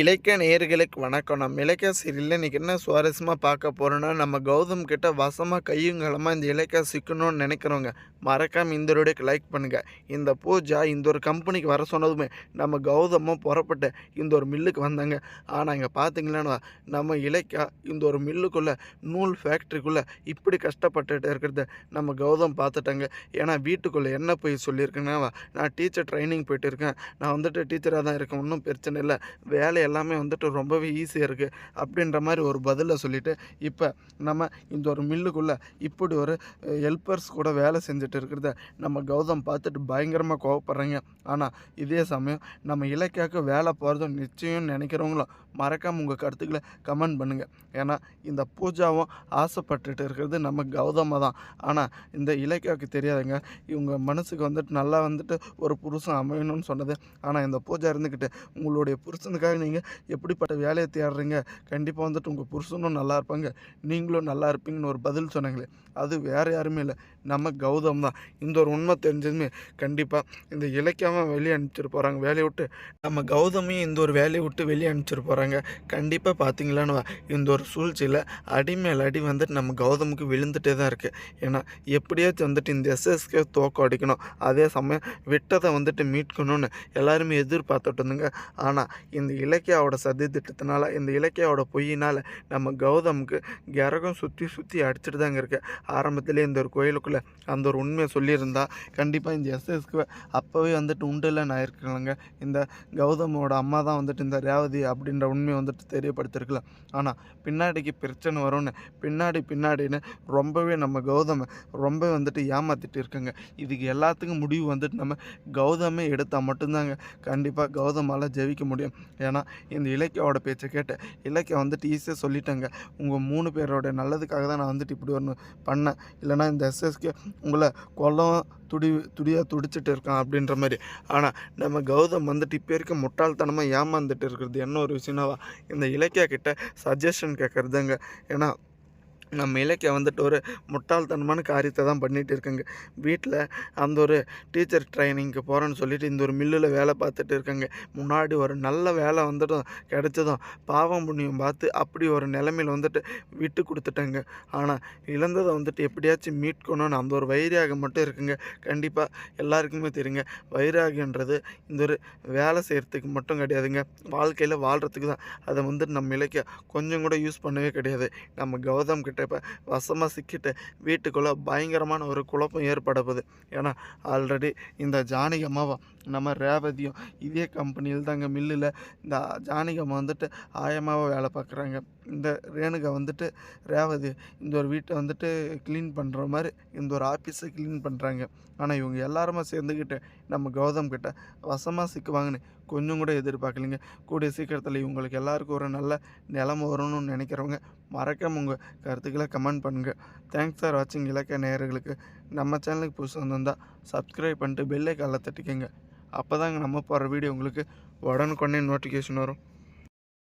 இலக்கிய நேயர்களுக்கு வணக்கம். நம்ம இலக்கிய சீரியல்ல இன்னைக்கு என்ன சுவாரஸ்யமா பார்க்க போறோம்னா, நம்ம கௌதம் கிட்ட வசமா கையும் களமா இந்த இலக்கியா சிக்கணும்னு நினைக்கிறவங்க, மறக்காம இந்த வீடியோக்கு லைக் பண்ணுங்க. இந்த பூஜா இந்த ஒரு கம்பெனிக்கு வர சொன்னதுமே, நம்ம கௌதமும் புறப்பட்டு இந்த ஒரு மில்லுக்கு வந்தாங்க. ஆனா இங்க பார்த்தீங்கன்னா, நம்ம இலக்கியா இந்த ஒரு மில்லுக்குள்ள நூல் ஃபேக்ட்ரிக்குள்ள இப்படி கஷ்டப்பட்டுட்டு இருக்கிறத நம்ம கௌதம் பார்த்துட்டாங்க. ஏன்னா வீட்டுக்குள்ள என்ன போய் சொல்லியிருக்குன்னா, நான் டீச்சர் ட்ரைனிங் போயிட்டு இருக்கேன். நான் வந்துட்டு டீச்சரா தான் இருக்கேன். ஒண்ணும் பிரச்சனை இல்ல. வேலை எல்லாமே வந்துட்டு ரொம்பவே ஈஸியாக இருக்குது அப்படின்ற மாதிரி ஒரு பதிலை சொல்லிவிட்டு இப்போ நம்ம இந்த ஒரு மில்லுக்குள்ளே இப்படி ஒரு ஹெல்ப்பர்ஸ் கூட வேலை செஞ்சுட்டு இருக்கிறத நம்ம கௌதம் பார்த்துட்டு பயங்கரமாக கோவப்படுறாங்க. ஆனால் இதே சமயம் நம்ம இலக்கியாவுக்கு வேலை போகிறதும் நிச்சயம் நினைக்கிறவங்களும் மறக்காமல் உங்கள் கருத்துக்களை கமெண்ட் பண்ணுங்கள். ஏன்னா இந்த பூஜாவும் ஆசைப்பட்டுட்டு இருக்கிறது நம்ம கௌதமாக தான். ஆனால் இந்த இலக்கியாவுக்கு தெரியாதுங்க, இவங்க மனசுக்கு வந்துட்டு நல்லா வந்துட்டு ஒரு புருஷன் அமையணும்னு சொன்னது. ஆனால் இந்த பூஜா இருந்துக்கிட்டு உங்களுடைய புருஷனுக்காக நீங்கள் எப்படிப்பட்ட வேலையை தேடுறீங்க, கண்டிப்பாக வந்துட்டு உங்கள் புருஷனும் நல்லா இருப்பாங்க, நீங்களும் நல்லா இருப்பீங்கன்னு ஒரு பதில் சொன்னாங்களே, அது வேறு யாருமே இல்லை, நம்ம கௌதம் தான். இந்த ஒரு உண்மை தெரிஞ்சதுமே கண்டிப்பாக இந்த இலக்கியாமல் வெளியே அனுப்பிச்சிட்டு போகிறாங்க வேலையை விட்டு. நம்ம கௌதமையும் இந்த ஒரு வேலையை விட்டு வெளியே அனுப்பிச்சிட்டு போகிறாங்க. கண்டிப்பாக பார்த்தீங்களான்னு இந்த ஒரு சூழ்ச்சியில் அடி மேல் அடி வந்துட்டு நம்ம கௌதமுக்கு விழுந்துகிட்டே தான் இருக்குது. ஏன்னா எப்படியாச்சும் வந்துட்டு இந்த எஸ்எஸ்கே தோக்கம் அடிக்கணும், அதே சமயம் விட்டதை வந்துட்டு மீட்கணும்னு எல்லாருமே எதிர்பார்த்துட்டு இருந்துங்க. ஆனால் இந்த இலக்கியாவோட சதி திட்டத்தினால, இந்த இலக்கியாவோட பொய்யினால் நம்ம கௌதமுக்கு கிரகம் சுற்றி சுற்றி அடிச்சுட்டு தாங்க இருக்கு. ஆரம்பத்திலே இந்த ஒரு கோயிலுக்குள்ளே அந்த ஒரு உண்மையை சொல்லியிருந்தா கண்டிப்பாக இந்த எஸ்எஸ்க்கு அப்போவே வந்துட்டு உண்டுலன்னு ஆயிருக்கலாங்க. இந்த கௌதமோட அம்மா தான் வந்துட்டு இந்த ரேவதி அப்படின்ற உண்மையை வந்துட்டு தெரியப்படுத்திருக்கலாம். ஆனால் பின்னாடிக்கு பிரச்சனை வரும்னு பின்னாடின்னு ரொம்பவே நம்ம கௌதமை ரொம்ப வந்துட்டு ஏமாற்றிட்டு இருக்குங்க. இதுக்கு எல்லாத்துக்கும் முடிவு வந்துட்டு நம்ம கௌதமே எடுத்தால் மட்டும்தாங்க கண்டிப்பாக கௌதமால் ஜெயிக்க முடியும். ஏன்னா இந்த இலக்கியாவோட பேச்சை கேட்டு இலக்கியா வந்துட்டு ஈஸியாக சொல்லிட்டாங்க, உங்கள் 3 பேரோட நல்லதுக்காக தான் நான் வந்துட்டு இப்படி ஒன்று பண்ணேன், இல்லைனா இந்த எஸ்எஸ்கே உங்களை கொல்லவும் துடியாக துடிச்சிட்டு இருக்கான் அப்படின்ற மாதிரி. ஆனால் நம்ம கௌதம் வந்துட்டு இப்போ இருக்க முட்டாள்தனமாக ஏமாந்துட்டு இருக்கிறது என்ன ஒரு விஷயம்னா, இந்த இலக்கியா கிட்ட சஜஷன் கேட்குறதுங்க. ஏன்னா நம்ம இலக்கியா வந்துட்டு ஒரு முட்டாள்தனமான காரியத்தை தான் பண்ணிகிட்டு இருக்குங்க. வீட்டில் அந்த ஒரு டீச்சர் ட்ரைனிங்க்கு போகிறேன்னு சொல்லிட்டு இந்த ஒரு மில்லில் வேலை பார்த்துட்டு இருக்காங்க. முன்னாடி ஒரு நல்ல வேலை வந்துட்டும் கிடச்சதும் பாவம் புண்ணியம் பார்த்து அப்படி ஒரு நிலைமையில் வந்துட்டு விட்டு கொடுத்துட்டாங்க. ஆனால் இழந்ததை வந்துட்டு எப்படியாச்சும் மீட்கணும்னு அந்த ஒரு வைராகம் மட்டும் இருக்குங்க. கண்டிப்பாக எல்லாருக்குமே தெரியுங்க, வைராகன்றது இந்த ஒரு வேலை செய்கிறதுக்கு மட்டும் கிடையாதுங்க, வாழ்க்கையில் வாழ்கிறதுக்கு தான். அதை வந்துட்டு நம்ம இலக்கியா கொஞ்சம் கூட யூஸ் பண்ணவே கிடையாது. நம்ம கௌதம் கிட்ட இப்போ வசமாக சிக்கிட்டு வீட்டுக்குள்ளே பயங்கரமான ஒரு குழப்பம் ஏற்பட போகுது. ஏன்னா ஆல்ரெடி இந்த ஜானகி அம்மாவும் நம்ம ரேவதியும் இதே கம்பெனியில் தாங்க மில்லில் இந்த ஜானகி அம்மா வந்துட்டு ஆயமாவை வேலை பார்க்குறாங்க. இந்த ரேணுகா வந்துட்டு ரேவதி இந்த ஒரு வீட்டை வந்துட்டு க்ளீன் பண்ணுற மாதிரி இந்த ஒரு ஆஃபீஸை க்ளீன் பண்ணுறாங்க. ஆனால் இவங்க எல்லாருமே சேர்ந்துக்கிட்டு நம்ம கௌதம் கிட்ட வசமாக சிக்குவாங்கன்னு கொஞ்சம் கூட எதிர்பார்க்கலிங்க. கூடிய சீக்கிரத்தில் இவங்களுக்கு எல்லாருக்கும் ஒரு நல்ல நிலைமை வரணும்னு நினைக்கிறவங்க மறக்காம உங்கள் கருத்துக்களை கமெண்ட் பண்ணுங்கள். தேங்க்ஸ் ஃபார் வாட்சிங். இலக்கிய நேயர்களுக்கு நம்ம சேனலுக்கு புதுசாக வந்திருந்தால் சப்ஸ்கிரைப் பண்ணிட்டு பெல்லை காலில் தட்டிக்கங்க. அப்போ தாங்க நம்ம போகிற வீடியோ உங்களுக்கு உடனுக்குடனே நோட்டிஃபிகேஷன் வரும்.